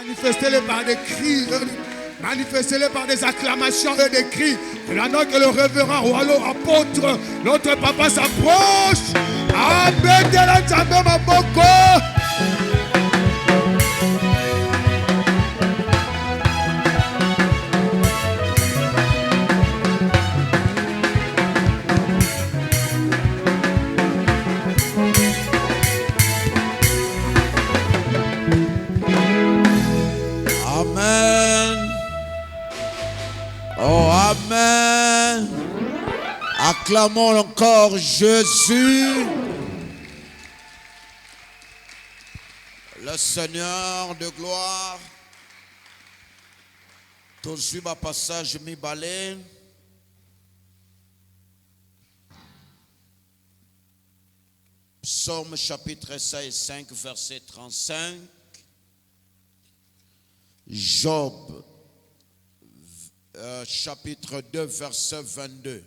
Manifestez-les par des cris, manifestez-les par des acclamations et des cris. Pendant que le révérend ou alors apôtre, notre papa s'approche. Abedela Nzambe Maboko. Amen. Acclamons encore Jésus, le Seigneur de gloire. Tout suit ma passage mi balai. Psaume chapitre 5, verset 35. Job chapitre 2, verset 22.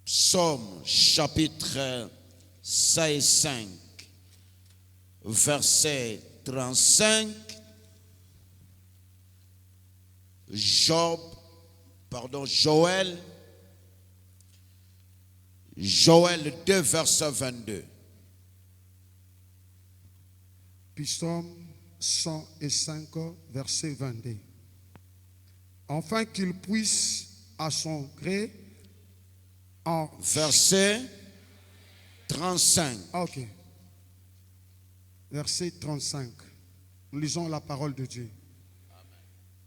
Psaume chapitre 5, verset 35. Joël 2, verset 22. Psaume 105, verset 22. Afin qu'il puisse à son gré en... Verset 35. Ok. Verset 35. Nous lisons la parole de Dieu. Amen.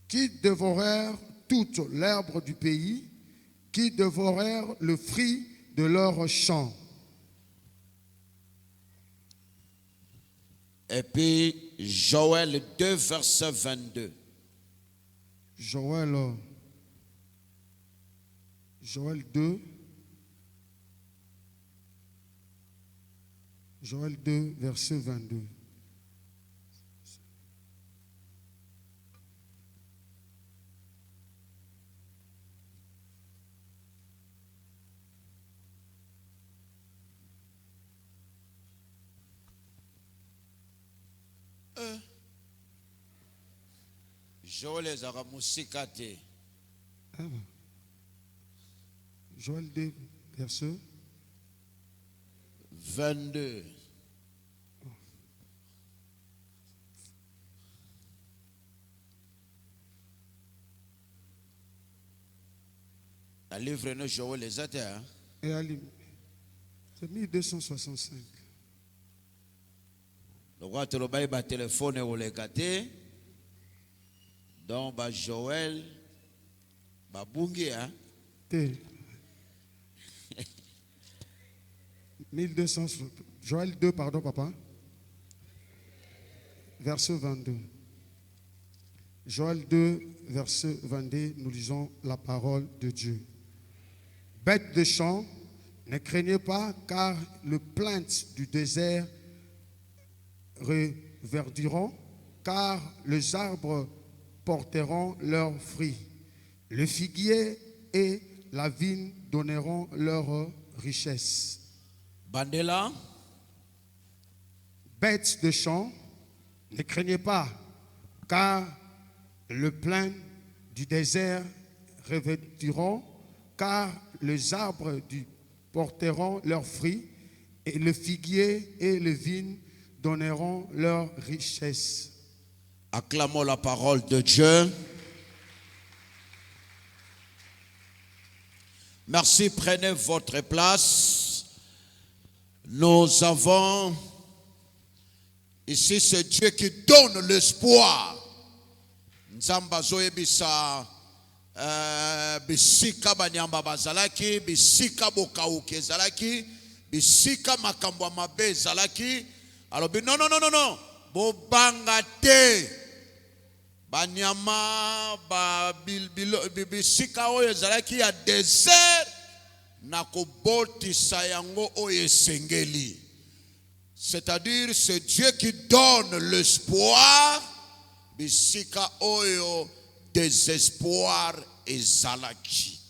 Qui dévorèrent toute l'herbe du pays, qui dévorèrent le fruit de leur champ. Et puis Joël 2, verset 22. Joël 2, verset 22. Joël ezaka musika te. Joël 2, verset 22. La livre de Joël les a été. C'est 1265. Le roi te le téléphone ou le gâté. Donc, Joël, Bungi, hein? 1200, Joël 2, pardon, papa. Verset 22. Joël 2, verset 22, nous lisons la parole de Dieu. Bêtes de champ, ne craignez pas, car le plainte du désert reverdiront, car les arbres porteront leurs fruits. Le figuier et la vigne donneront leur richesse. Bandela. Bêtes de champ, ne craignez pas, car le plein du désert revêtiront, car les arbres porteront leurs fruits, et le figuier et les vignes donneront leur richesse. Acclamons la parole de Dieu. Merci, prenez votre place. Nous avons ici ce Dieu qui donne l'espoir. Nzamba zoyebisa bisika banyamba bazalaki, bisika bokauke zalaki, bisika makambo mabe zalaki. Alors non. Bobanga te. Banyama bisika oyo zalaki ya désert na kobotisa yango oyo sengeli. C'est-à-dire c'est Dieu qui donne l'espoir. Bisika oyo désespoir et zalaki.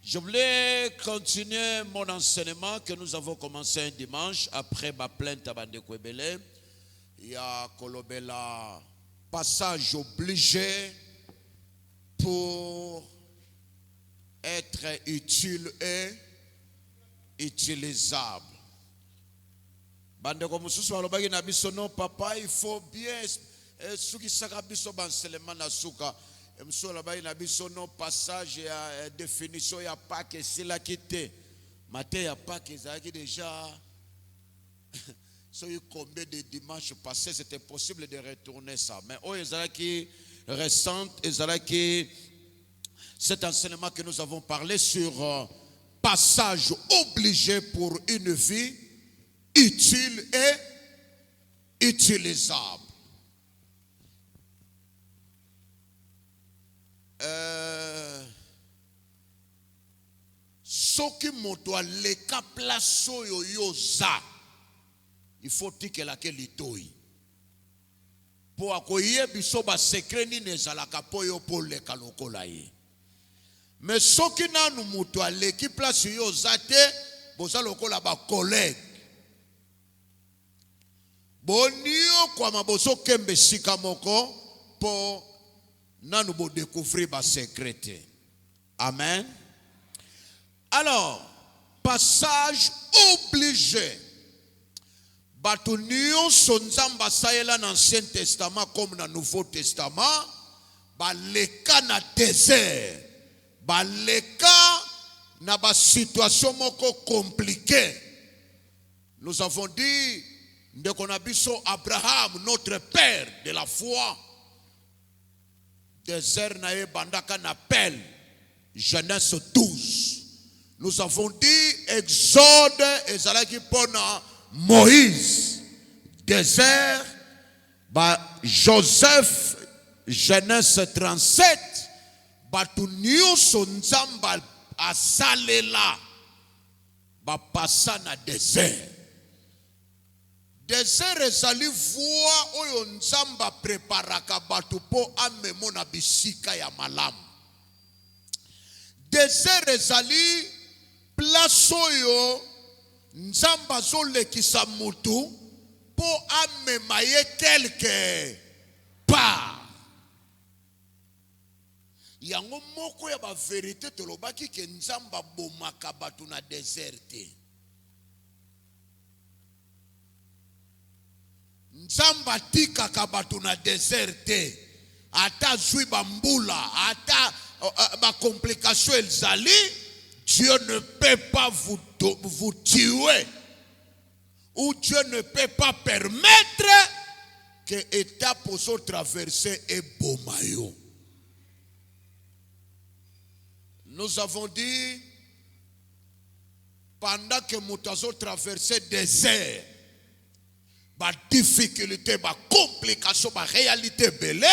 Je voulais continuer mon enseignement que nous avons commencé un dimanche après ma plainte à Bandekwebele. ya kolobela passage obligé pour être utile et utilisable. Bandeko mususu balobaki na biso non papa il faut bien suki saka biso banselema na suka mususu balobaki na biso non passage ya définition ya Pâques esilaki te matin ya Pâques ezalaki déjà combien de dimanches passés c'était possible de retourner ça mais oh ezalaki récente ezalaki cet enseignement que nous avons parlé sur passage obligé pour une vie utile et utilisable. Soki moto aleka place oyo yoza il faut que la kelitoi po akoyebiso ba secret ni nezalaka po yo po leka lokola ye. Mais soki nanu moto aleki place yoza te boza lokola ba collègue bonio kwa maboso kembe sika moko po nanu bo découvrir ba secret. Amen. Alors, passage obligé. Bato nyonso nzamba saela dans l'Ancien Testament comme dans le Nouveau Testament, baleka na désert, baleka na ba situation moko compliquée. Nous avons dit ndeko na biso Abraham, notre père de la foi, désert na ye bandaka na appel, Genèse 12. Nous avons dit Exode ezalaki pona Moïse, désert, Joseph, Genèse 37, batu nyonso nzamba asalela, passa na désert. Désert ezali voie oyo nzamba preparaka batu po amemo na bisika ya malamu. Désert ezali place oyo nzamba zolekisa mutu po amema ye quelque part. Yango moko ya ba vérité tolobaki ke nzamba bomaka batu na désert. Nzamba tika kabatu na désert. Ata zui bambula, ata ba complication elzali, Dieu ne peut pas vous tuer. Ou Dieu ne peut pas permettre que étape aux traverser et bomayo. Nous avons dit, pendant que Moutazo traversait désert, ba difficulté, ba complication, ba réalité belé,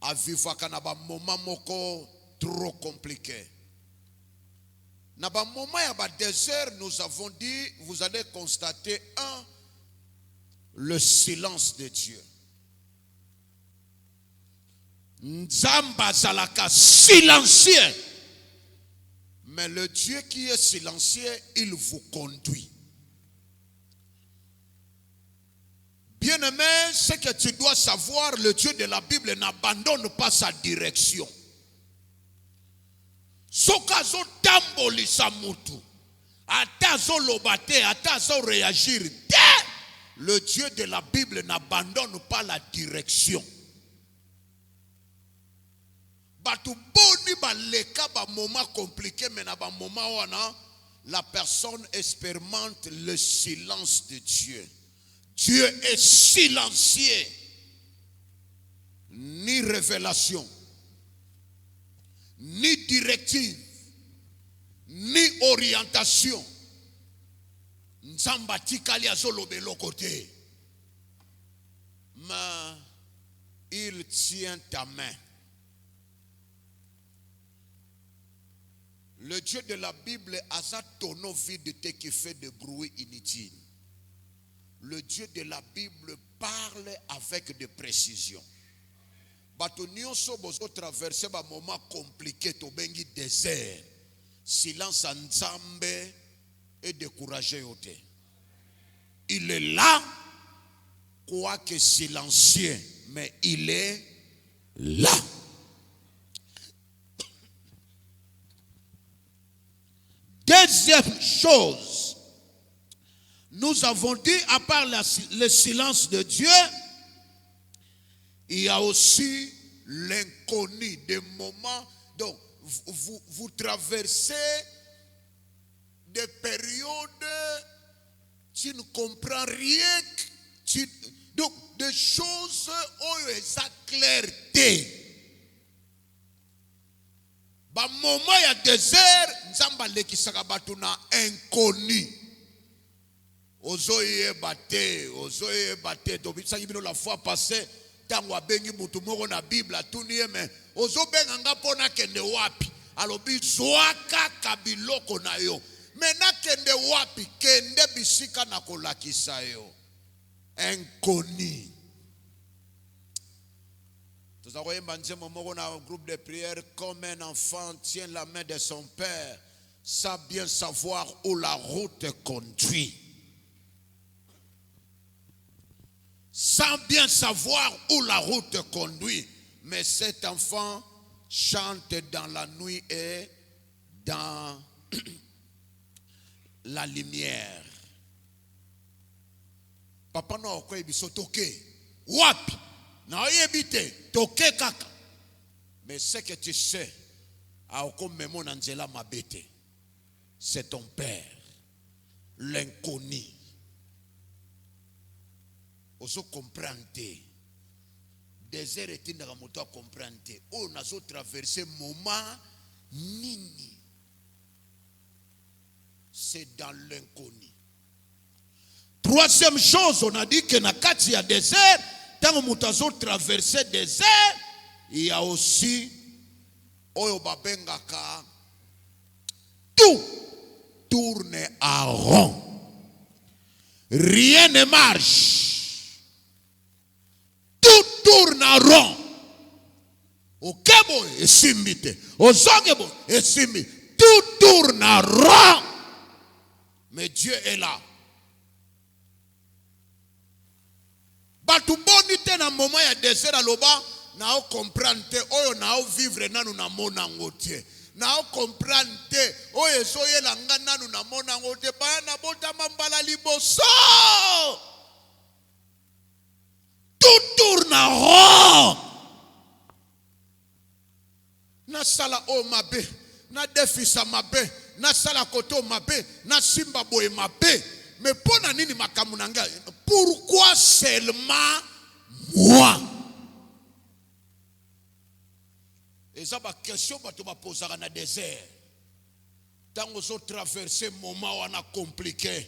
à vivre quand ba moment moko trop compliqué. Dans le moment où il désert, nous avons dit, vous allez constater le silence de Dieu. Nzamba zalaka silencieux. Mais le Dieu qui est silencieux, il vous conduit. Bien-aimé, ce que tu dois savoir, le Dieu de la Bible n'abandonne pas sa direction. Sokazo tambolisa mutu, atazo lobate, atazo réagir. Le Dieu de la Bible n'abandonne pas la direction. Batu boni ba leka ba moment compliqué, mais na ba moment wana la personne expérimente le silence de Dieu. Dieu est silencieux. Ni révélation, ni directive, ni orientation. Nzamba tikali azolobe lokote. Mais il tient ta main. Le Dieu de la Bible a sa tonneau vide qui fait de bruit inutile. Le Dieu de la Bible parle avec de précision. Batonio so bozo traverser ba moment compliqué to bengi désert. Silence en Nzambe et découragé yote. Il est là quoique silencieux, mais il est là. Deuxième chose, nous avons dit, à part le silence de Dieu, il y a aussi l'inconnu, des moments. Donc, vous traversez des périodes, tu ne comprends rien, donc des choses où ils ont clarté. Ba moment ya désert, nzamba lekisaka batu na inconnu. Ozoye bate, to bisaki bino la fois passée, tango abengi mutu moko na Bible atuniye me, ozobenga nga pona kende wapi? Alobi zwaka kabiloko na yo. Mena kende wapi? Kende bisika na kolakisa yo. Inconnu. Nous avons un groupe de prière comme un enfant tient la main de son père, sans bien savoir où la route conduit. Sans bien savoir où la route conduit. Mais cet enfant chante dans la nuit et dans la lumière. Papa no kwa biso toke. Wapi? Na oyebite toke kaka. Mais ce que tu sais, c'est ton père, l'inconnu. Oso comprendre. Désert est une ramoto comprendre. On a traversé moment nini. C'est dans l'inconnu. Troisième chose, on a dit que na kati ya désert, tant on a traversé désert, il y a aussi oyo babengaka tout tourne à rond. Rien ne marche. Tout tourne à rond. Okebo esimbite. Ozongebo esimbi. Tout tourne à rond. Mais Dieu est là. Batu bonite na moment ya désert aloba na o comprendre oyo na o vivre nanu na mona ngotie. Na o comprendre oyo soye langa nanu na mona ngotie ba na bota mambala liboso. Tout tourne en rond. Na sala o mabe, na defisa mabe, na sala koto mabe, na simba boye mabe. Mais pour nini makamunanga? Pourquoi seulement moi? Et ça ma question que tu vas poser dans le désert. Tant que vous traversez moment où on a compliqué,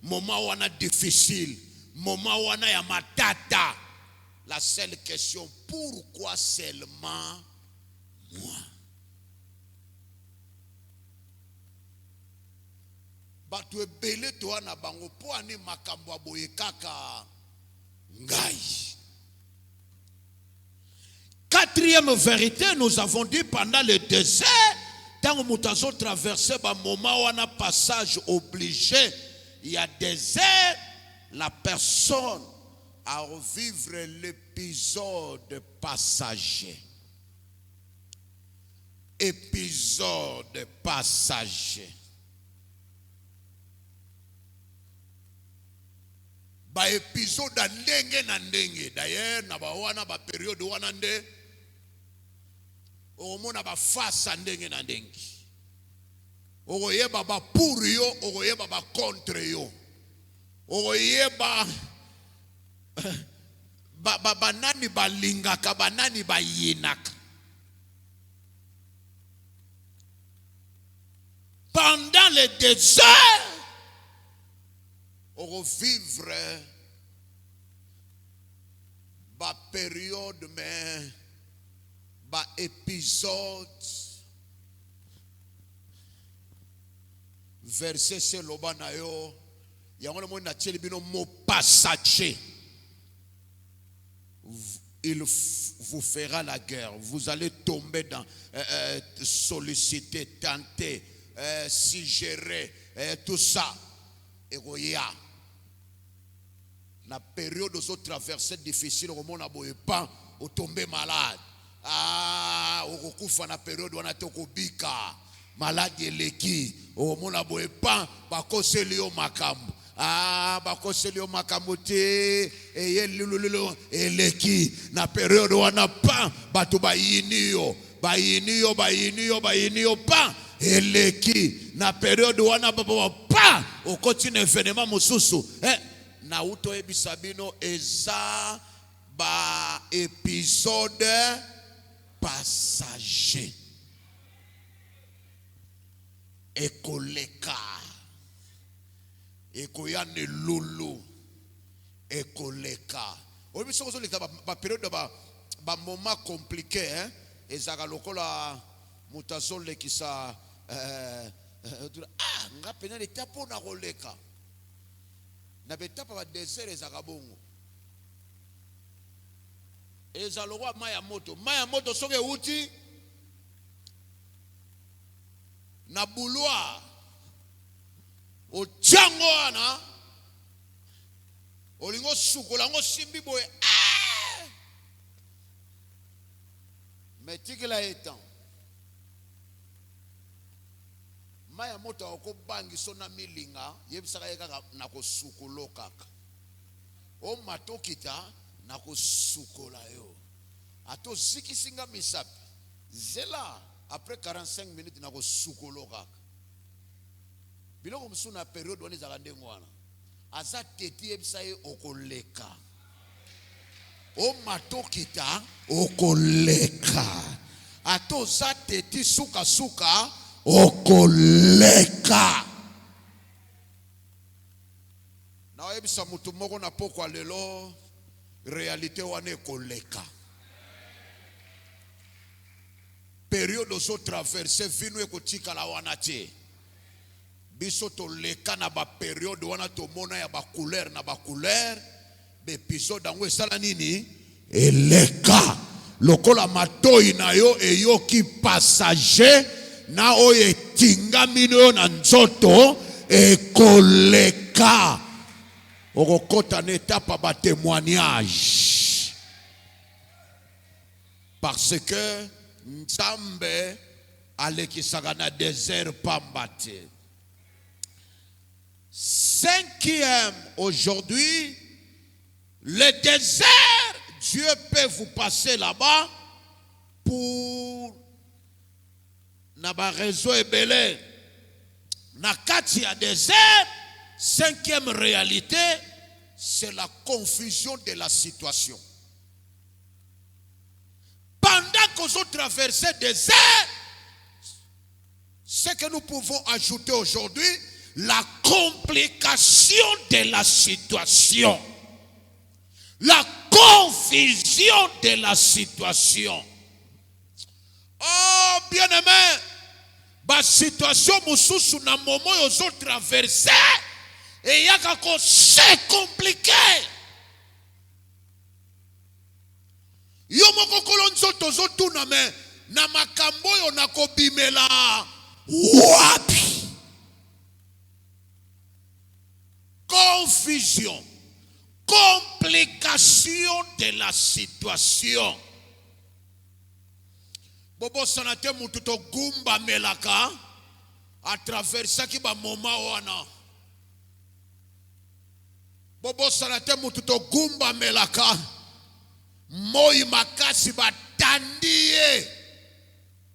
moment où on a difficile, moment où on a matata. La seule question, pourquoi seulement moi? Batu ebele to na bango po ani makambo aboye kaka ngai. Quatrième vérité, nous avons dit pendant le désert, tant que nous avons traversé un moment où on a passage obligé, il y a désert, la personne à revivre l'épisode passager. Épisode passager. Ba épisode ndenge na ndenge. D'ailleurs na ba wana ba période wana nde omona ba face ndenge na ndenge. Okoyeba ba pour yo, okoyeba ba contre yo. Okoyeba banani balingaka, banani bayinaka. Pendant le désert, on revivre ba période mais ba épisode verset c'est loba na yo yango mo na tieli bino mo passager. Il vous fera la guerre, vous allez tomber dans solliciter, tenter, suggérer, tout ça. Et na période ozo traverser difficile au mona boye pas o tomber malade. Ah, okokufa na période wana te okobika. Malade eleki o mona boye pas bakoseli yo makambo. Ah, bakoseli yo makambo te eye lulululo eleki na période wana pa bato bayini yo pa eleki na période wana pa o continue événement mosusu na uto ebisabino eza ba épisode passager ekoleka ekoyane lulu ekoleka obiso kozoleka ba période ba moment compliqué ezaka lokola mutazolle kisa nga pena letapo na koleka na betapa ba désert ezaka bongo ezalokwa maya moto soke uti na bouloir o tyango wana olingo sukola ngo simbi boye metikela etan maya moto okobangi sona milinga yebisaka yeka na kosukola kaka o matokita na kosukola yo ato zikisinga misapi zela après 45 minutes na kosukola kaka biloko msuna na periode wana ezaka ndenge wana aza teti yebisa ye okoleka o matokita okoleka ato za teti suka okoleka na oyebisa mutu moko na pokwa lelo réalité wana ekoleka période ozo traverser vino ekotikala wana te biso toleka na ba période wana tomona ya ba couleur na ba couleur be épisode yango esala nini eleka lokola matoi na yo eyoki passager na oyo etingami yo na nzoto ekoleka okokota na étape ba témoignage parce que Nzambe alekisaka na désert pamba te. Cinquième, aujourd'hui, le désert, Dieu peut vous passer là-bas pour naba réseau ebele. Na kati ya désert, cinquième réalité, c'est la confusion de la situation. Pendant que nous traversons le désert, ce que nous pouvons ajouter aujourd'hui, la complication de la situation. La confusion de la situation. Oh, bien-aimé, la situation mosusu na moment yozo traverser et yaka ko c'est compliqué. Yo moko kolonzo tozo tuna me na makambo yo na kobimela wapi. Confusion, complication de la situation. Bobo sanate mututo gumba melaka a traversa ki ba moma wana. Bobo sanate mututo gumba melaka moi makasi batandie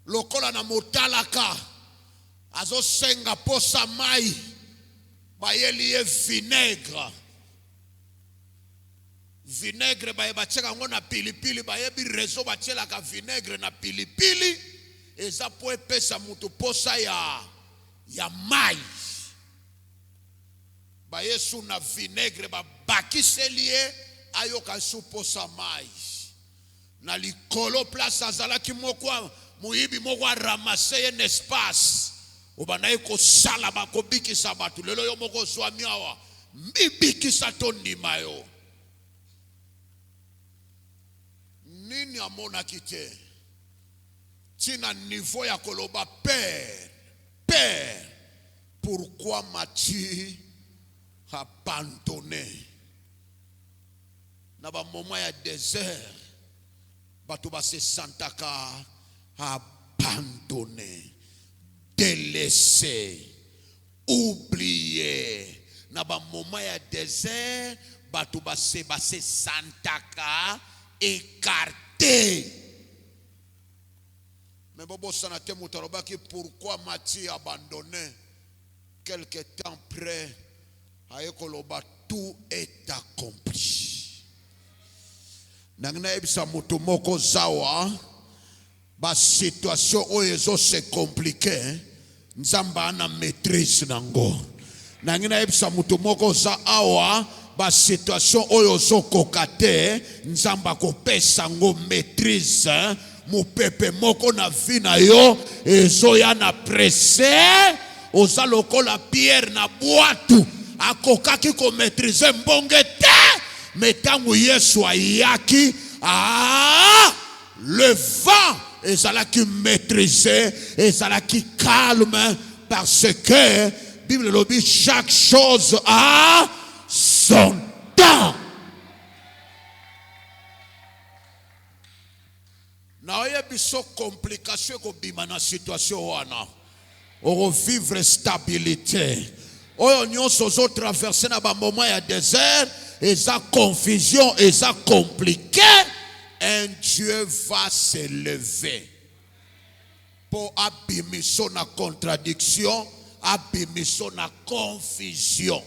lokola na motalaka azo senga posa mai bayeli ye vinaigre baye bacheka ngo na pilipili bayebi rezo bachelaka vinaigre na pilipili eza po epesa mutu posa ya mai bayesu na vinaigre babakiseli ye ayoka su posa mai na likolo place azalaki moko muyibi moko ramase ye espace obanaye ko sala bakobikisa batu lelo yo moko swami awa mbibikisa to ndima yo nini amona kite tina niveau ya koloba père pourquoi m'as-tu abandonné na ba moment ya désert bato ba se sentaka abandonné, délaissé, oublié. Na ba moment ya désert bato ba se sentaka écarté. Mais bobo sanate mutarobaki, pourquoi Matthieu abandonné? Quelque temps près, aekoloba tout est accompli. Nangna ebisa mutu moko zawa ba situation oyezo se compliqué, nzamba na maîtrise nango. Nangina ebisa mutu moko za awa ba situation oyezo kokate, nzamba ko pesa ngo maîtrise. Mupepe moko na vina yo ezo ya na presse oza lokola pierre na boatu akokaki ko maîtriser mbonge te, metangu Yesu ayaki le vent ezalaki maîtrisé, ezalaki calme, parce que Bible lobi chaque chose a son temps. Na oye biso complication ko bima na situation wana o vivre stabilité oyo nyonso zo traverser na ba moment ya désert eza confusion eza compliqué, un Dieu va se lever pour abimiso na contradiction, abimiso na confusion.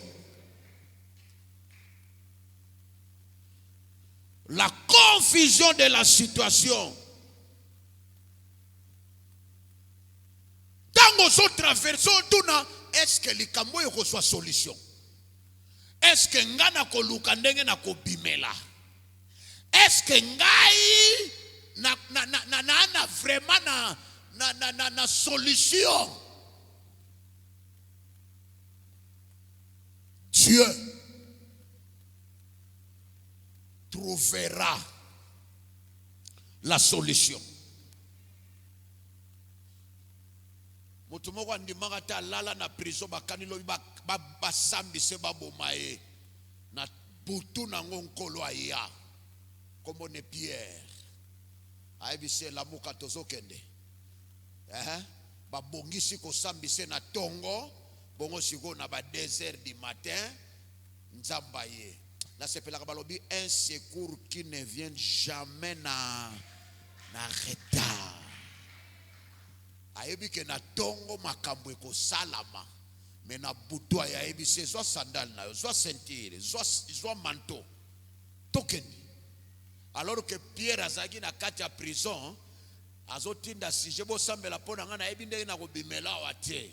La confusion de la situation. Tango so traverso tuna, est-ce que likambo yoko soit solution? Est-ce que ngana ko luka ndenge na ko bimela? Est-ce que ngai na vraiment na solution? Dieu trouvera la solution. Mutu moko andimaka ta lala na prison bakani lobi basambise babomaye na butu nango nkolo aya kombo ne Pierre ayebise lamuka tozokende babongisi kosambise na tongo bongo siko na ba désert du matin nzamba ye na sepelaka balobi un secours qui ne vient jamais na retard. Ayebi ke na tongo makambo eko salama, mais na butu ya ayebi se zwa sandal na yo, zwa ceinture, zwa manteau tokeni. Alors que Pierre azaki na kati ya prison azotinda sije bo sambela pona ngana ayebi ndenge na kobimela wate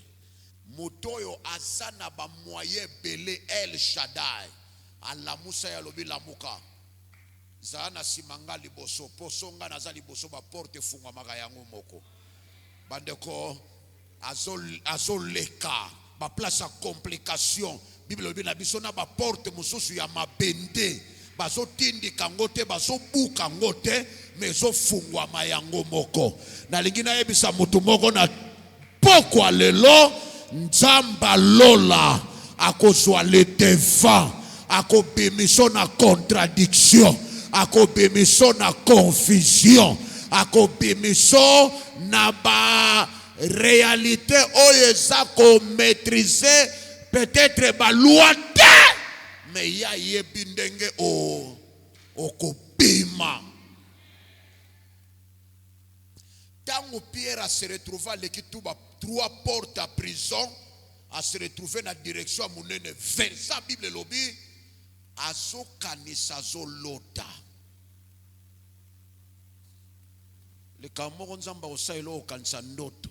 motoyo azana ba moyen belé El Shaddai alamusa ya lobi lamuka zana simanga liboso posonga na za liboso ba porte fungwa maka yango moko bandeko azoleka ba place à complication. Bible lobi na biso na ba porte mususu ya mabende bazo tindi kangote bazo buka ngote mezo fungwa mayango moko. Na lingina yebisa mutu moko na pokwa lelo nzamba lola akozwa le devant, akobimiso na contradiction, akobimiso na confusion, akobimiso na ba réalité oyo eza ko maîtriser peut-être ba loi te, mais ya yebi ndenge okobima. Tango Pierre se retrouva l'équipe ba 3 portes à prison, a se retrouver na direction à monene versa Bible lobi azo kanisa zo lota le kamoko nzamba osailo kanisa ndoto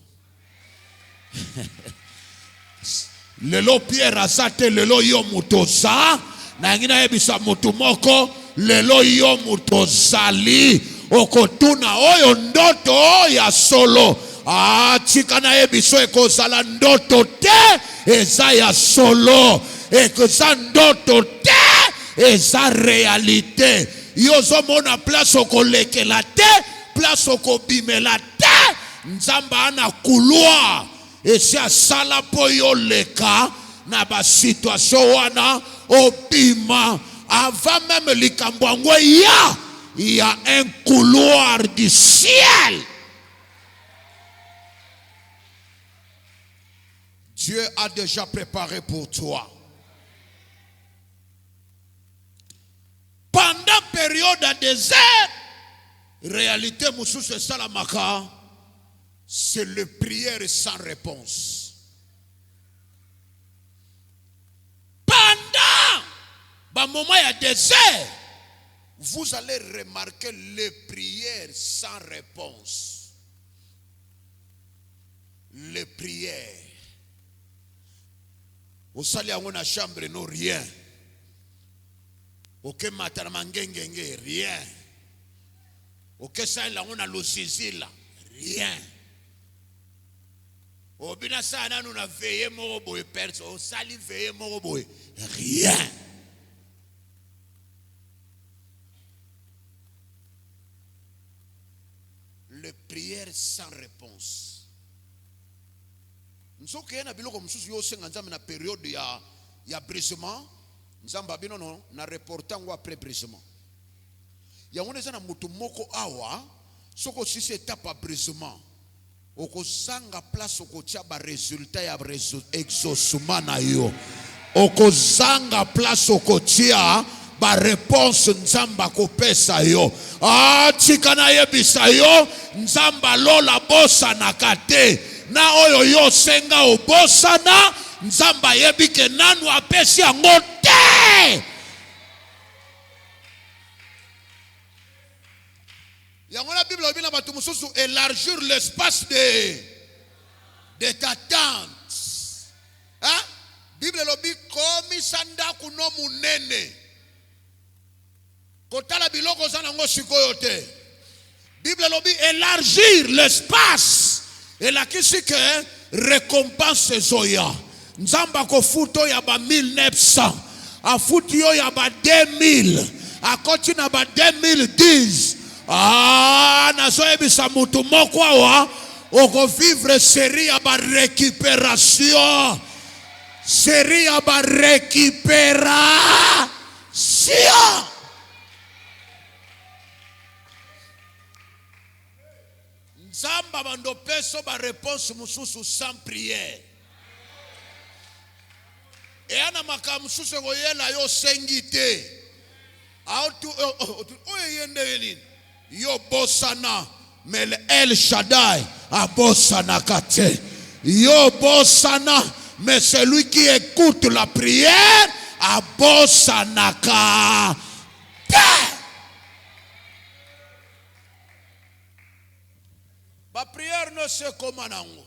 lelo Pierre azate lelo yo mutosa na ngina yebisa mutu moko lelo yo mutozali okotuna oyo ndoto ya solo chikana yebiso ekozala ndoto te eza ya solo ekoza ndoto te eza réalité yozo mona place okolekela te place okobimela te nzamba ana couloir esi asala po yo leka na ba situation wana obima avant même l'ikambwango, il y a un couloir du ciel. Dieu a déjà préparé pour toi. Pendant période de désert, réalité Moussous Salamaka, c'est le prière sans réponse. Pendant le moment de désert, vous allez remarquer les prières sans réponse. Les prières. Au salaire on a chambre non rien. Aucun matin mangengenge rien. Aucun salaire on a l'osizila rien. Au bina sana nous a veillé moroboy perso. Au sali veillé moroboy rien. Les prières sans réponse. Nous sommes na biloko mususu yo senga nzambe na période ya brisement nzambe abino no na reportant ou après brisement. Ya ngone na mutu moko awa soko sisi étape brisement. Okozanga place okotia ba résultat ya exaucement na yo. Okozanga place okotia ba réponse nzamba kopesa yo. Ah tikana yebisa yo nzamba lola bosa na kate. Na oyo yo senga obosa na nzamba yebike nanu apesi yango te. Yango la Bible obina batu mususu élargir l'espace de ta tente. Hein? Bible lobi komi sanda kuno munene. Kotala biloko sana ngo sikoyo te. Bible lobi élargir l'espace. Et là qui c'est que récompense zoya. Nzamba ko futo ya ba 1900. A futo yo ya ba 2000. A continue na ba 2010. Ah na zoe bisa mutu moko wa oko vivre série ya ba récupération. Série ya ba récupération. Zamba bando peso ba réponse mususu sans prière. Et ana maka mususu goyela yo sengite. Auto oyende yo bosana mais El Shaddai a bosana kate. Yo bosana mais celui qui écoute la prière a bosana kate. La prière ne se comment nango.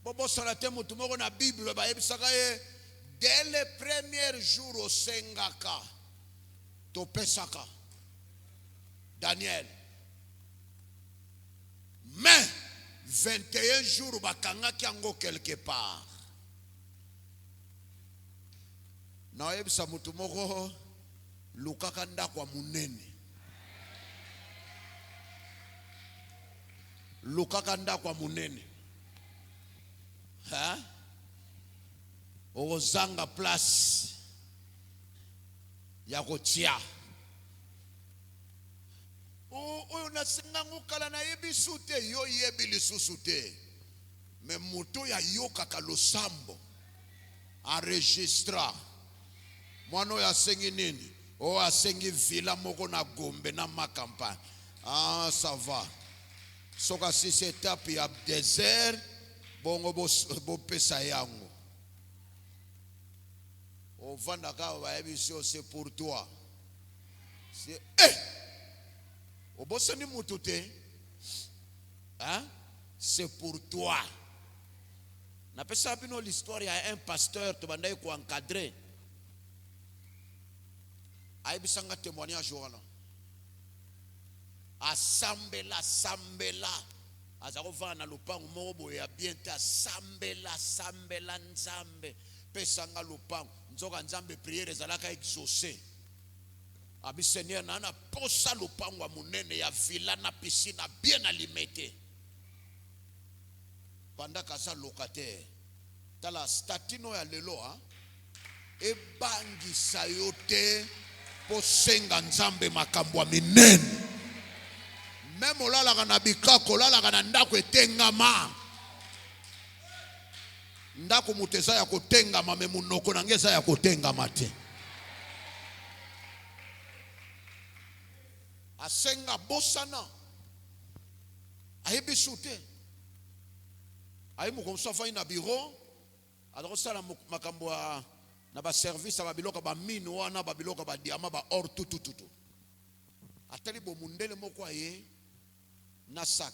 Bobo salate mutu moko na Bible ba ebisaka dès les premiers jours au sengaka to pesaka Daniel. Mais 21 jours bakangaki yango quelque part. Na ebisa mutu moko lukaka ndako munene. Lukaka ndako munene. Ha? Ozanga place ya kotia. Oyo nasenga ngukala na yebisu te yo yebi lisusu te. Me moto ya yokaka losambo enregistra. Mwana oyo asengi nini? O asengi villa moko na Gombe na Makampani. Ah ça va. Soka si cette étape ya désert bongo bo pesa yango. O vanda ka ba ebisi c'est pour toi. C'est o bosani mutute. Hein? C'est pour toi. Na pesa bino l'histoire ya un pasteur to bandai ko encadrer. Aibisanga témoignage wana. Asambela azako na lupango moko ya bien ta sambela nzambe pesanga lupango nzoka nzambe prière ezalaka exaucé abisenia nana posa lupango munene ya villa na piscine bien alimenté pendant kasa locataire tala statino ya lelo hein ebangisa yo te po senga nzambe makambo ya minene. Même olalaka na bikako, olalaka na ndako etengama. Ndako moto eza ya kotengama, me munoko nange eza ya kotengama te. Asenga bosana. Ayebi sute. Ayi mukomsa fai na bureau. Alors sala makambo na ba service ba biloka ba mine wana ba biloka ba diamant ba or tout. Atali bo mundele moko aye na sac.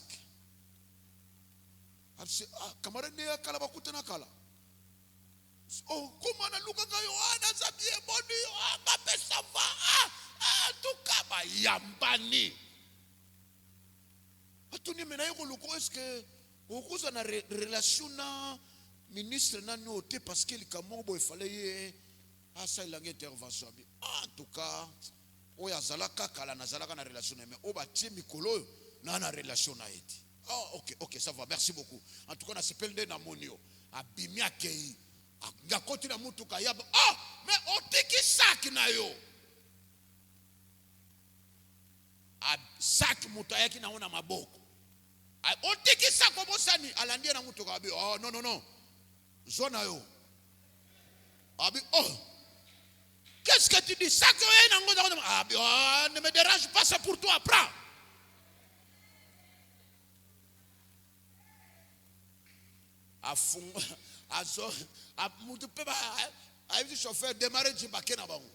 Abse kamara ne kala ba kutana kala. Oh comment na luka ka Yohana zabie boni anga pesa va tukaba yambani. Atuni mena yoko luko est-ce que okuza na relation na ministre nani ote parce que likamobo il fallait asa ilange intervention bi. En tout cas oya zalaka kala na zalaka na relation mais oba tie mikolo na relation na eti. Oh ok ça va, merci beaucoup. En tout cas na sepelde na monio abimi akei ngakoti na mutu kayaba. Mais otiki sak na yo. Sak mutu ayaki na ona maboko. Otiki sak obosani alandie na mutu kabi. Oh non. Zona yo. Abi qu'est-ce que tu dis? Ça que ne me dérange pas, c'est pour toi, prends. Aïe chauffeur démarrer Djibake na bango.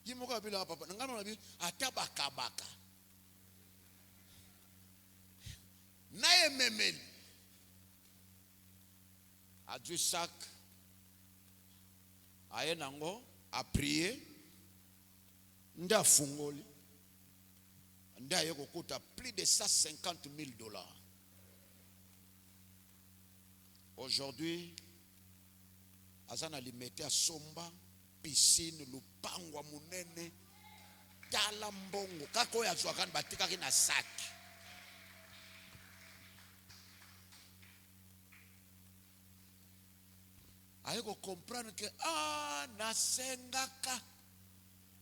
Yimoka bila papa ngano na bi atabaka baka. Naye memeli. A du sac. Aye nango a prier. Nda fungoli. Nda yeko kuta plus de 150 000 $. Aujourd'hui, azana limete a somba, piscine, lupangwa munene, tala mbongo. Kako ya zwakan batika ki na sac. Ayeko comprendre que nasengaka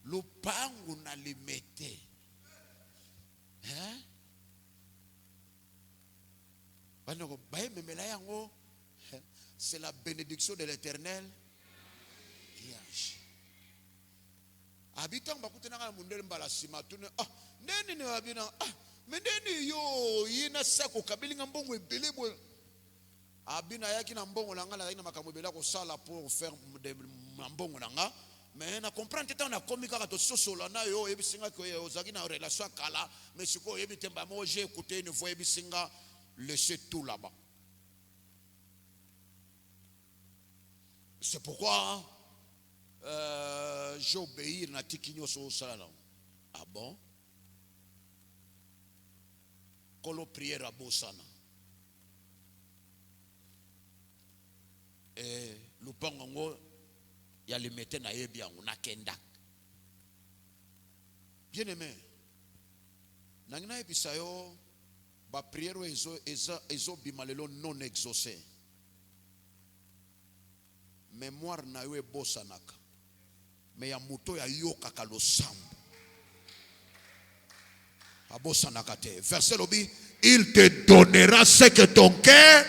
lupangu na limete. C'est la bénédiction de l'Éternel qui agit. Habitant bakutena na mundele mbala sima tune neni ne wabina mais neni yo yina sako kabilinga mbongo ebele bo abina yaki na mbongo langa la ina makambo ebele ko sala pour faire de mbongo langa. Mais na comprendre tete na komika ka to sosola na yo ebisinga ko yo zaki na relation kala mais siko ebitemba mo j'ai écouté une fois ebisinga laisser tout là-bas. C'est pourquoi j'obéis na tikinyo so sala. Ah bon? Kolo prière bosana. Et lupango ya limete na yebi yangu na kenda. Bien aimé, nangina ebisa yo ba prière ezo bimalelo non exaucé. Mémoire na yo ebosanaka. Mais ya muto ya yoka kalo sambo. Abosanaka te. Verset lobi, il te donnera ce que ton cœur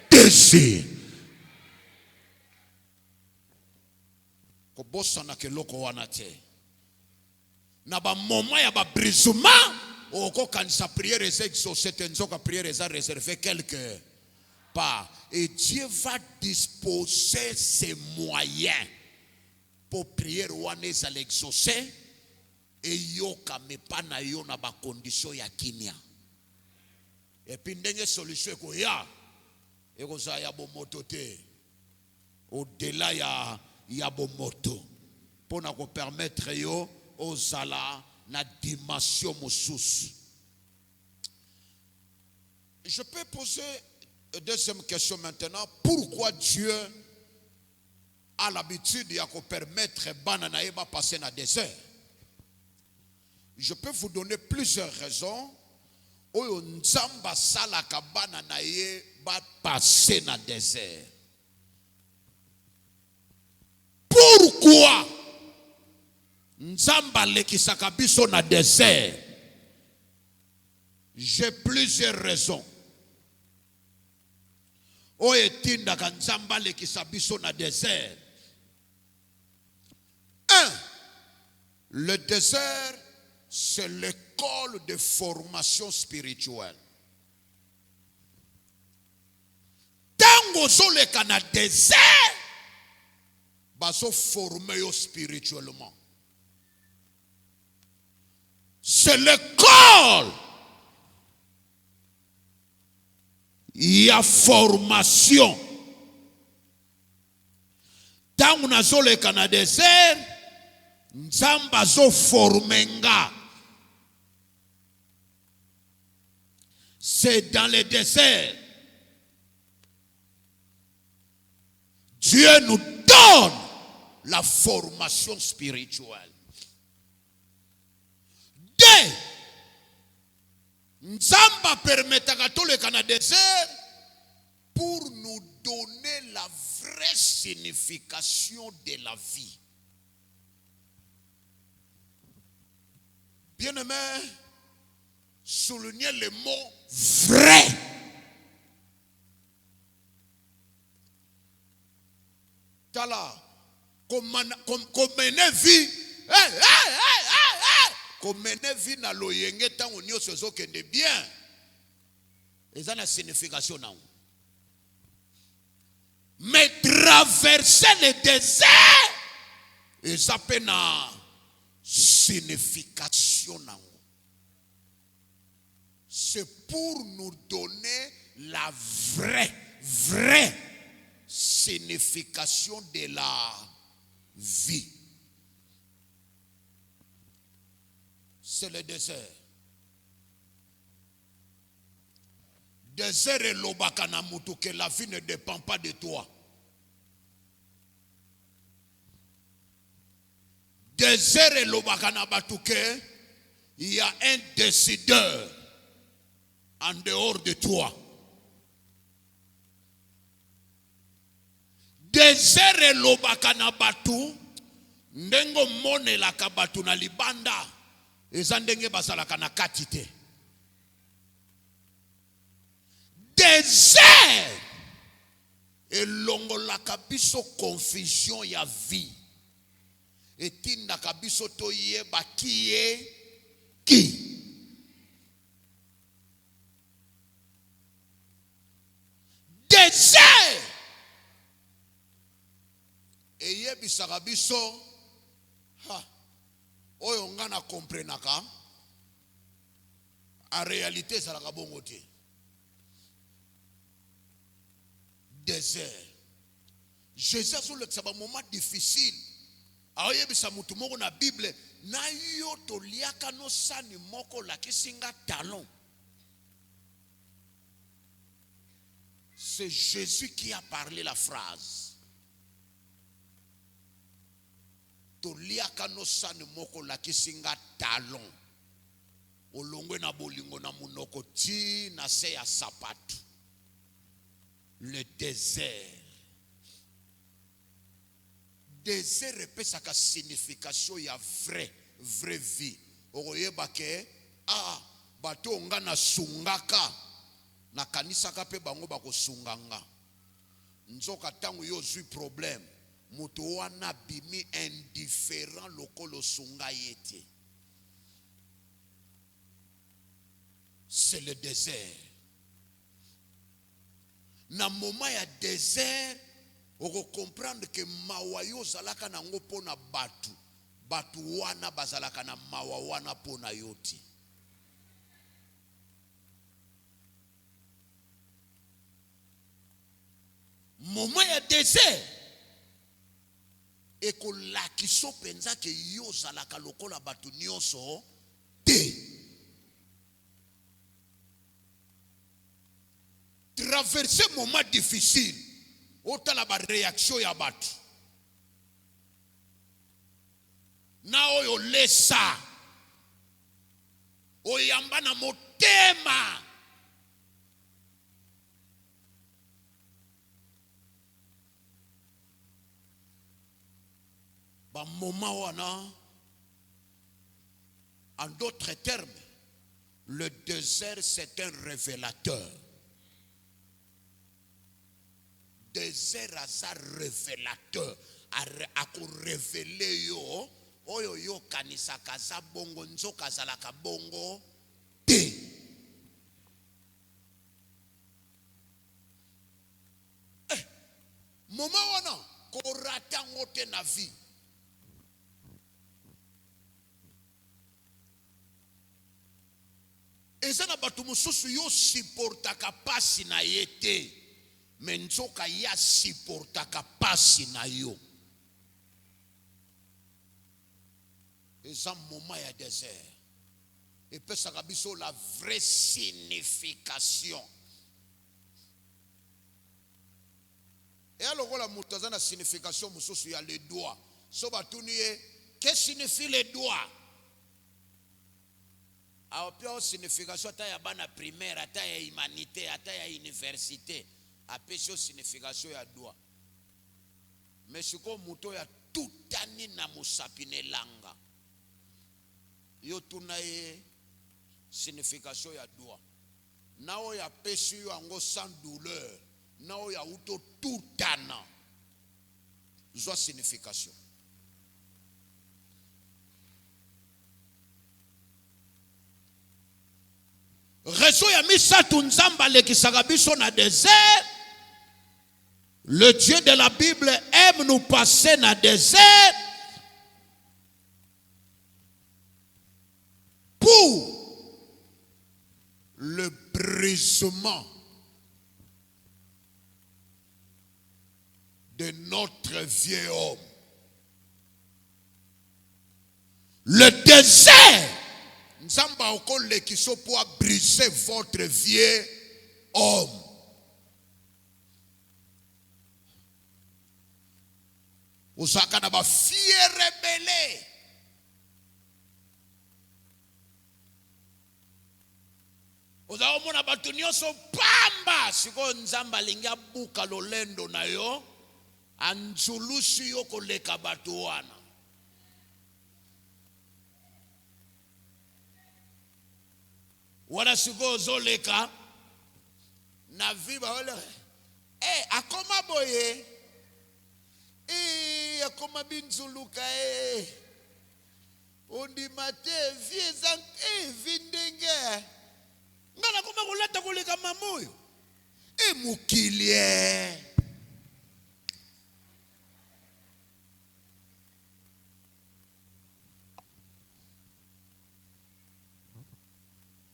désire. Bosana ke loko wana te. Na ba moment ya ba brisement oko kanisa prière est exaucée tenzoka prière est réservée quelque part et Dieu va disposer ses moyens pour prier wana est l'exaucer et yoka me pa na yo na ba condition ya kimia. Et puis ndenge solution ko ya eko za ya bomoto te. Au-delà ya bomoto pour nous permettre yo ozala na dimension mosusu. Je peux poser une deuxième question maintenant. Pourquoi Dieu a l'habitude de permettre banana eba passer dans le désert? Je peux vous donner plusieurs raisons. Oyo nzamba salaka banana ye ba passer dans le désert. pourquoi Nzamba lekisaka biso na désert? J'ai plusieurs raisons. O etindaka Nzamba lekisa biso na désert. 1. Le désert, c'est l'école de formation spirituelle. Tango zoleka na désert, baso former yo spirituellement. C'est l'école. Il y a formation. Tango nazoleka na désert, Nzamba zo formenga. C'est dans le désert. Dieu nous donne la formation spirituelle. 2. Nzamba permetaka toleka na désert pour nous donner la vraie signification de la vie. Bien-aimé, soulignez le mot vrai. Tala, comme mener vie, comme mener vie na loyenge tango nyonso ezokende bien. Eza na signification na. Mais traverser le désert, eza pe na signification na. C'est pour nous donner la vraie signification de la vie. C'est le désert. Désert et l'obakana mutu, que la vie ne dépend pas de toi. Désert et l'obakana batuke, il y a un décideur en dehors de toi. Désert et l'obakana batu, ndengo mone la kabatu na libanda, ezandenge basalaka na katite. Désert et longola kabiso confusion ya vie. Et tinda kabiso toye bakiye ki. Désert et yebisaka biso oyo ngana comprenaka en réalité ça la bongo te. Désert. Jésus a le moment difficile. Aoyebisa mutu moko na Bible na yo toliaka no sani moko la kisinga talon. C'est Jésus qui a parlé la phrase. Toliaka no sani moko la kisinga talon. Olongwe na bolingo na munoko ti na se ya sapatu. Le désert. Désert répète sa signification ya vraie vie. Okoyeba ke bato nga na sungaka na kanisa ka pe bango bako sunganga. Nzoka tangu yo zui problème. Moto wana bimi indifférent lokolo sunga yete. C'est le désert. Na moment ya désert, on va comprendre que mawayo zalaka na ngopo na batu. Batu wana bazalaka na mawa wana pona yoti. Moment ya désert, et ko lakiso penza ke yo zalaka lokola batu nyonso te. Traverser un moment difficile, autant la réaction ya batu. Na oyo lesa, oyamba na motema. Ba moment wana, en d'autres termes, le désert c'est un révélateur. Désert asa révélateur. A ko révéler yo oyo yo kanisa kaza bongo nzoka zalaka bongo te. Moment wana ko rata ngote na vie. Eza na batu mususu yo supportaka pasi na yete. Mais nzoka ya supportaka pasi na yo. Eza moment ya désert. Et puis ça biso la vraie signification. Et alors la moutaza na signification mususu ya les doigts. So batuniye, qu'est-ce que signifie les doigts? A pio signification ta ya bana primaire, ta ya humanité, ta ya université. A pesho signification ya doigt. Mais siko muto ya tutani na musapine langa. Yo tunaye signification ya doigt. Nao ya pesho yo ango sans douleur. Nao ya uto tutana. Zwa signification. Réseau ya misatu nzamba lekisaka biso na désert. Le Dieu de la Bible aime nous passer dans le désert pour le brisement de notre vieil homme. Le désert, Nzamba okole kiso pour briser votre vieil homme. Osaka na ba fier rebelle. Oza omona batu nyonso pamba siko nzamba linga buka lolendo na yo anzulusi yo koleka batu wana. Wana siko zoleka na viba wala akoma boye akoma binzuluka ondi mate viezan vindenge ngana koma kuleta kuleka mamoyo mukilie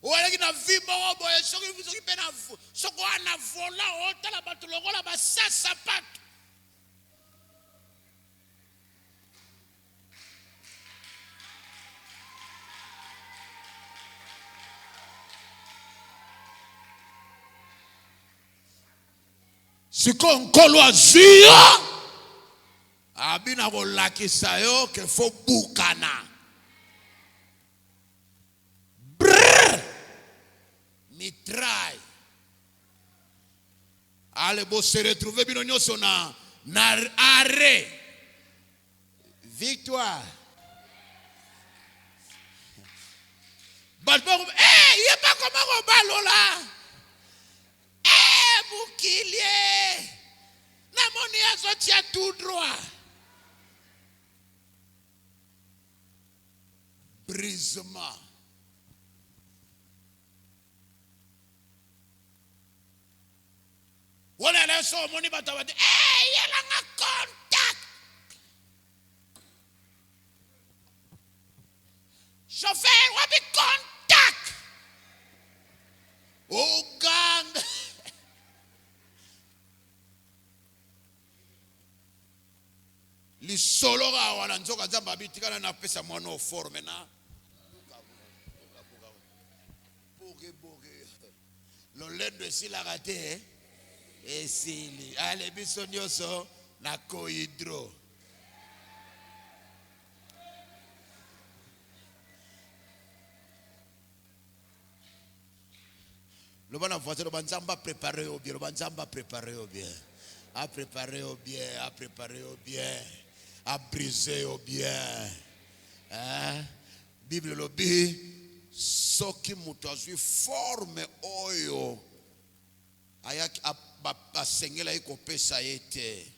wala kina vimba waboye soki pena soko ana vola otala batu lokola ba sasa patu. Siko nkolo azia abina kolakisa yo ke fo bukana. Mitraille. Allez, bon, se retrouver bino nyoso na arrêt. Victoire. Balbo, il a pas comment on balola. Bouclier. Na moni azotia tout droit. Brisement. Wala la so moni batawati. Yela nga contact. Chauffeur, wapi contact. Oh gang. Li solo ga wana nzoka nzamba bitikana na pesa mwana forme na. Boge. Lo lendo si la gate esili. Ale biso nyoso na kohidro. Le bon voisin, le banzamba préparé au bien, le banzamba préparé au bien. A préparé au bien, a préparé au bien. a brisé au bien. Bible lobi soki mutu azwi forme oyo ayaki basengela ekopesa ye te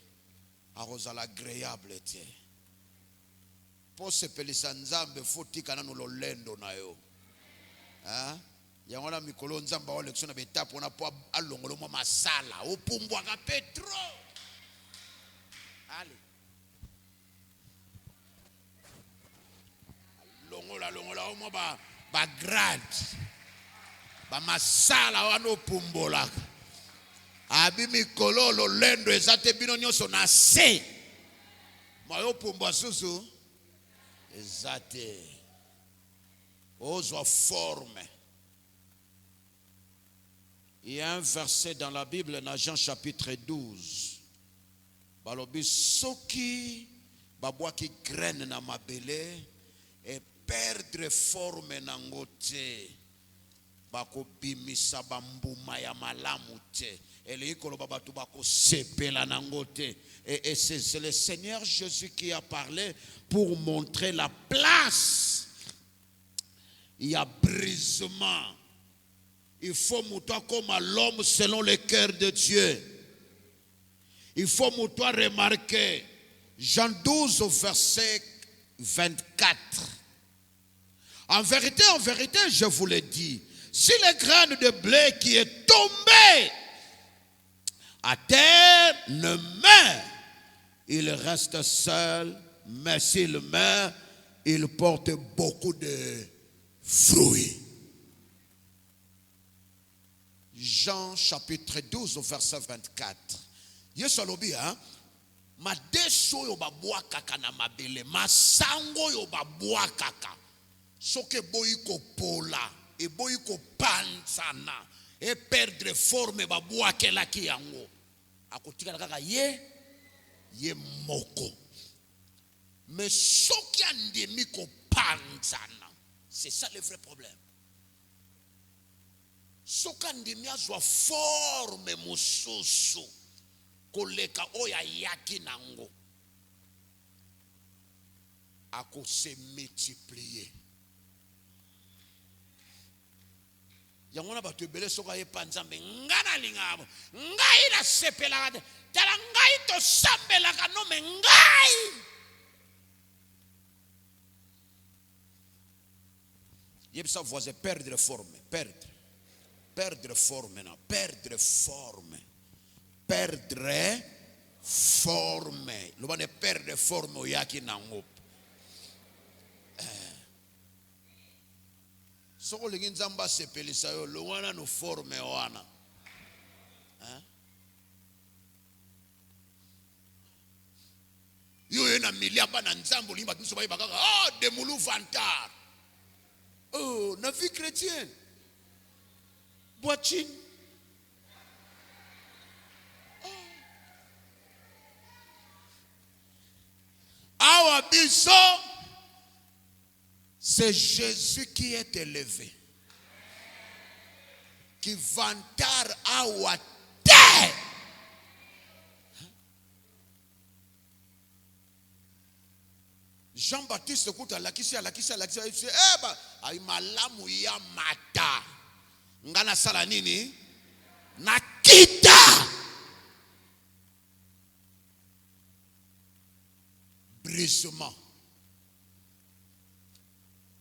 akozala agréable te po sepelisa nzambe fotika nanu lolendo na yo yango na mikolo nzambe aolekisio na betape wana po alongolo mwa masala opumbwaka petro ale longola omwa bagrade bamasala wana opumbolaka abi mikolo lolendo eza te bino nyonso na se mayo opumbwa susu eza te ozwa forme. Il y a un verset dans la Bible, dans Jean chapitre 12. Balobi soki babwaki graine na mabele et perdre forme na ngote bako bimisa bambuma ya malamu te ele ikoloba batu bako sepela na ngote et c'est le Seigneur Jésus qui a parlé pour montrer la place. Il y a brisement. Il faut moutoir comme l'homme selon le cœur de Dieu. Il faut moutoir remarquer Jean 12 au verset 24. En vérité, je vous le dis, si le grain de blé qui est tombé à terre ne meurt, il reste seul, mais s'il meurt, il porte beaucoup de fruits. Jean chapitre 12 au verset 24. Yesu alobi madeso yo babwakaka na mabele masango yo babwakaka soke boyi kopola e boyi kopanzana e perdre forme babwakelaki yango akotikala kaka ye moko. Mais soki andemi kopanzana, c'est ça le vrai problème. Soka ndimi azwa forme mususu koleka oya yaki nango ako se multiplier. Yango na batu ebele soka ye panzambe ngana lingabo ngai na sepela tala ngai to sambela kanome ngai. Yebisa voisin perdre forme, perdre forme, non, perdre forme. Perdre forme. Le bon est perdre forme au yaki nango. Soko lingi nzamba sepelisa yo lo wana no forme wana. Yo ena milia ba na nzambo limba biso ba kaka de moulou vantar. Oh, na vie chrétienne. Boachine. Awa biso, c'est Jésus qui est élevé. Qui vantar awa te. Jean-Baptiste kuta lakisi ay malamu ya mata. Ngana sala nini? Nakita. Brisement.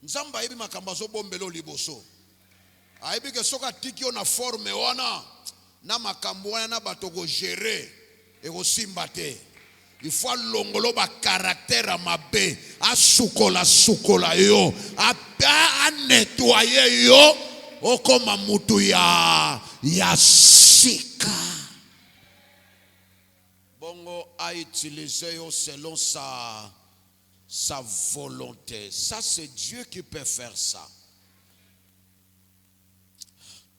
Nzamba yebi makamba zo bombelo liboso. Ayebi ke soka tiki yo na forme wana na makambo wana na bato go gérer et go simbate. Il faut longolo ba caractère mabe a sukola yo a nettoyer yo o koma mutu ya sika. Bongo a utilisé yo selon sa volonté. Ça c'est Dieu qui peut faire ça.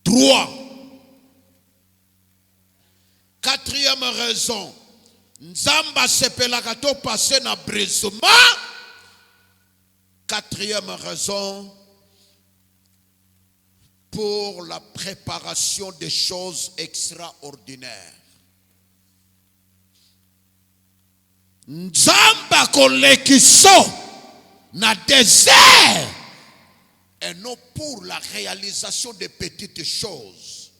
3. Quatrième raison. Nzamba sepelaka to passé na brisement. Quatrième raison, pour la préparation des choses extraordinaires. Nzamba kolekiso na désert. Et non pour la réalisation de petites choses,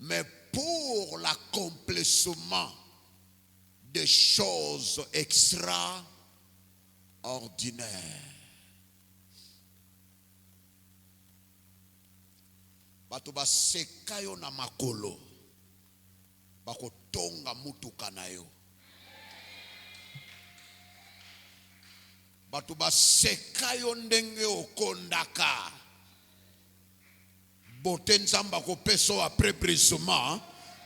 mais pour l'accomplissement des choses extraordinaires. Bato baseka yo na makolo, bakotonga mutuka na yo. Bato baseka yo ndenge okondaka, bote nzamba kopeso après brisement,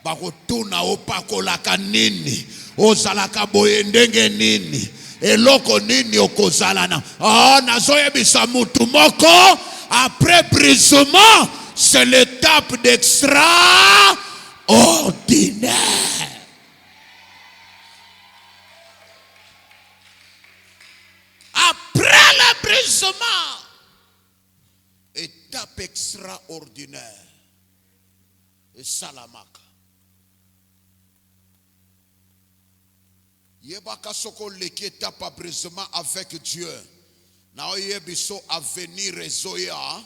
bakotuna opakolaka nini, ozalaka boye ndenge nini, eloko nini okozalana. Nazoyebisa mutu moko, après brisement, c'est l'étape d'extraordinaire. Après le brisement, étape extraordinaire. Et salamaka. Yebaka soko leki étape brisement avec Dieu. Na oyebiso avenir ezoya.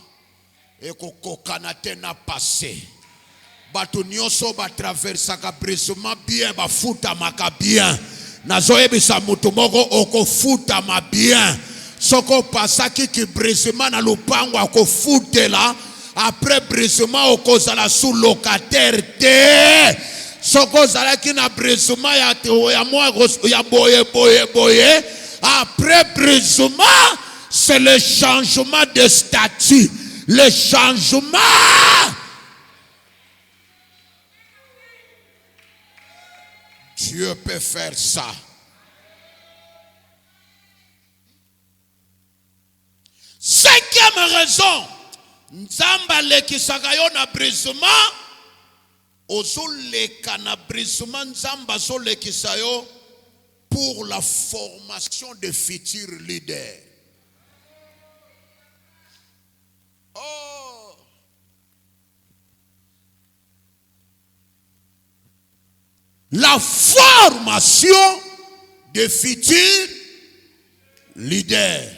Et kokokana tena passé. Bato nyonso ba traversaka brisement bien ba futa maka bien. Nazoyebisa mutu moko okofuta ma bien. Soko pasaki ki brisement na lupango akofutela. Après brisement okozala sous locataire te. Soko zala ki na brisement ya boye. Après brisement, c'est le changement de statut. Le changement. Dieu peut faire ça. Cinquième raison. Nzamba lekisaka yo na brisement. Ozoleka na brisement nzamba zo lekisa yo pour la formation de futurs leaders. Oh. La formation de futurs leaders.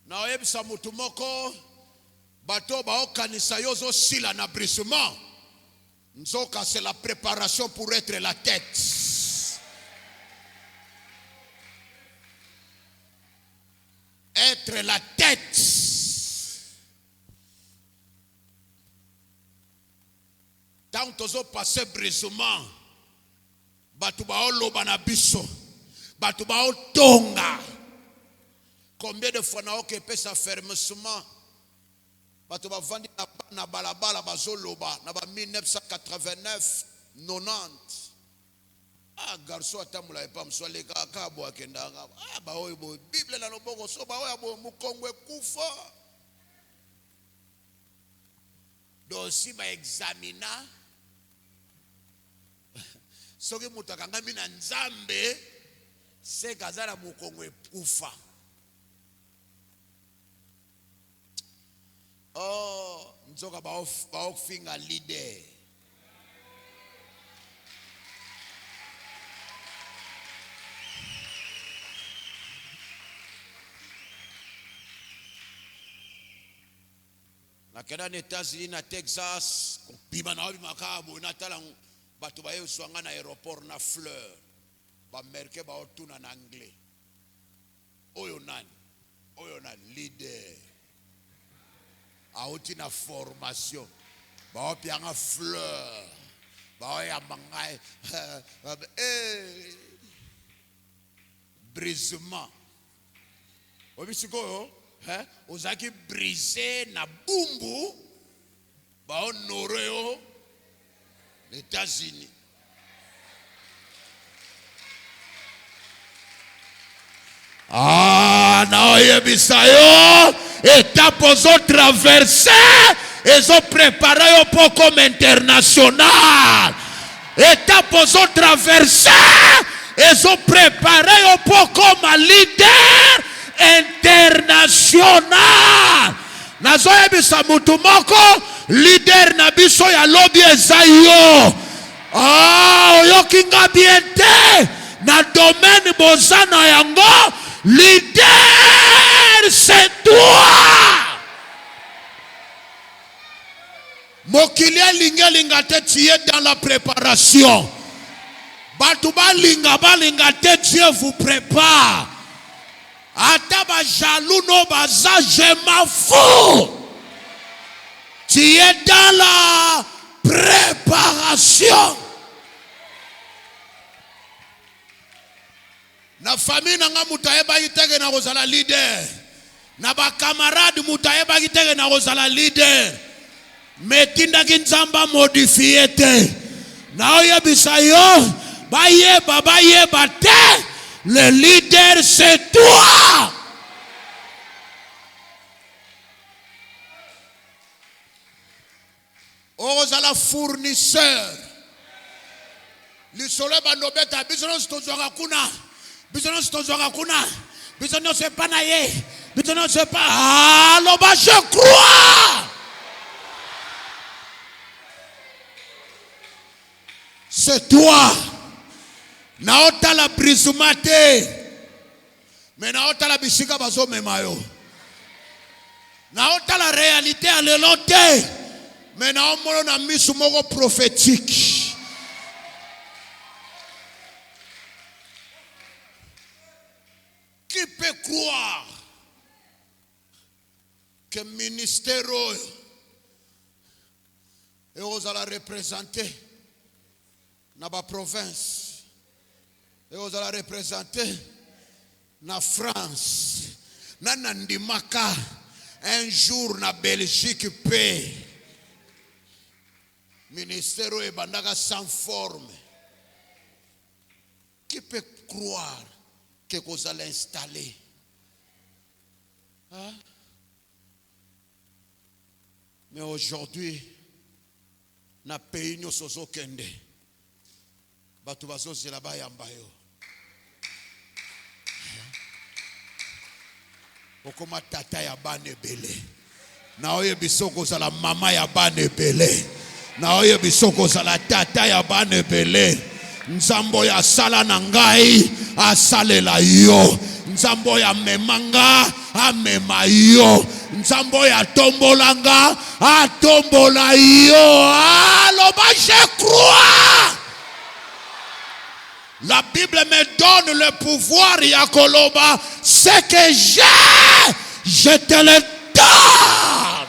Na oyebisa mutu moko bato ba okanisa yo zo sila na brisement. Nzoka c'est la préparation pour être la tête. Être la tête. Tant tozo passer brisement, batu ba oloba na biso, batu ba otonga. Combien de fois na oke pesa fermement, batu ba vandi na balabala bazoloba na ba 1989, 90. Garçon atamula epa mswale kakabo akendanga. Ba oyo bo Bible na loboko so ba oyo bo mukongwe kufa. Dosi ba examina. Soki mutu akangami na nzambe se kazala mukongwe kufa. Nzoka ba ofinga leader. Nakenda na États-Unis na Texas, kopima na obi makabo na tala bato ba yoswanga na aéroport na fleur. Ba merke ba otuna na anglais. Oyo nani leader. Aouti na formation. Ba opianga fleur. Ba oya mangai brisement. Obisiko ozaki brisé na bumbu ba honore yo les États-Unis. Na oyebisa yo étape ozo traverser ezo préparer yo pour comme international. Étape ozo traverser ezo préparer yo pour comme leader international. Nazoyebisa mutu moko leader na biso ya lobby eza yo. Oyokinga bien te. na domaine bozana yango, leader c'est toi. Mokili linga te, tu es dans la préparation. Batuba linga te, Dieu vous prépare. Ata ba jaloux no baza, je m'en fous. Tu es dans la préparation. Na famille nanga mutayeba itege na kozala leader. Na ba camarade mutayeba itege na kozala leader. Metinda kinzamba modifié te. Na oyebisa yo, bayeba te. Le leader c'est toi. Ozala fournisseur. Lisole banobeta bisono stozwaka kuna. Bisono stozwaka kuna. Bisono c'est pas naye. Bisono c'est pas. Alors bah je crois. C'est toi. Naota la brisumate. Mais naota la bishika bazo memayo. Naota la réalité à l'élote. Mais naomolo na misu moko prophétique. Qui peut croire que ministère et aux la représenter dans la province et aux la représenter na France na nandimaka un jour na Belgique paix ministère et bandaka sans forme. Qui peut croire que vous allez installer? Hein? Mais aujourd'hui na pays nous sozo kende batu bazo zela ba yamba yo. Okoma tata ya bane bele. Na oye bisoko za la mama ya bane bele. Na oye bisoko za la tata ya bane bele. Nzambo ya sala na ngai asalela yo. Nzambo ya memanga amema yo. Nzambo ya tombolanga atombola yo. Aloba je crois. La Bible me donne le pouvoir, Yakoloba. Ce que j'ai, je te le donne.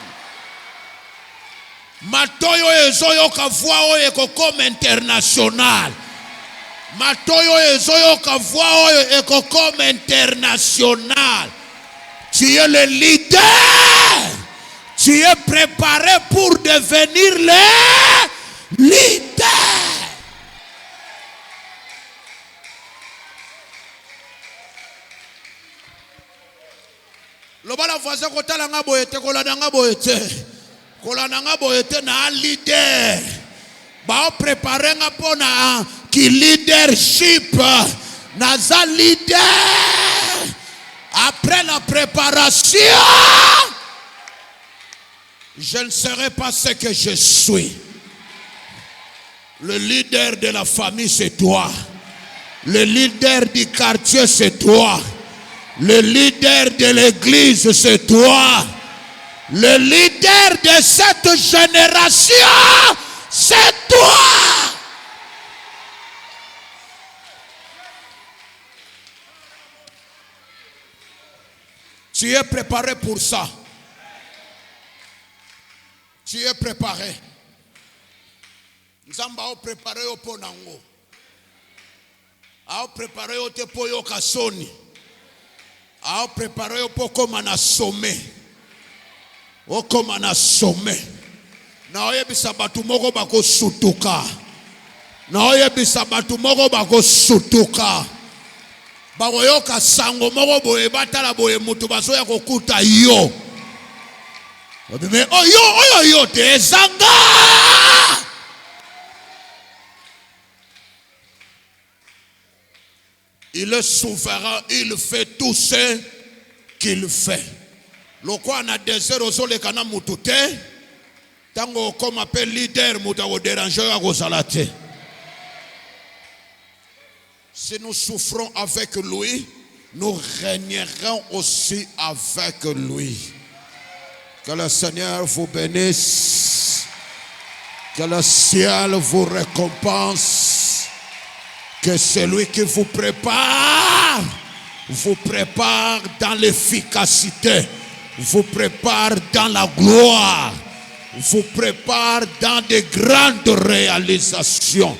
Matoyo ezoyo kavua oye comme international. Matoyo ezoyo kavua oye comme international. Tu es le leader. Tu es préparé pour devenir le leader. Lobala voisin kotala nga boyete kolanda nga boyete. Kolanda nga boyete na leader. Ba préparer nga pona ki leadership na za leader. Après la préparation, je ne serai pas ce que je suis. Le leader de la famille c'est toi. Le leader du quartier c'est toi. Le leader de l'église, c'est toi. Le leader de cette génération, c'est toi. Tu es préparé pour ça. Tu es préparé. Nzamba o préparé au ponango. A préparé au tepoyo kasoni. A préparé pour comme un sommet. O comme un sommet. Na oyebisa batu moko bako sutuka. Na oyebisa batu moko bako sutuka. Bakoyoka sango moko boye batala boye mutu baso ya kokuta yo. Mais oyo te zanga. Il est souverain, il fait tout ce qu'il fait. Le quoi na désert au sol kana mutute. Tango comme appelle leader muta ko déranger ya ko salate. Si nous souffrons avec lui, nous régnerons aussi avec lui. Que le Seigneur vous bénisse. Que le ciel vous récompense. Que celui qui vous prépare dans l'efficacité, vous prépare dans la gloire, vous prépare dans de grandes réalisations.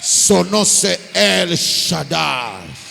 Son nom c'est El Shaddai.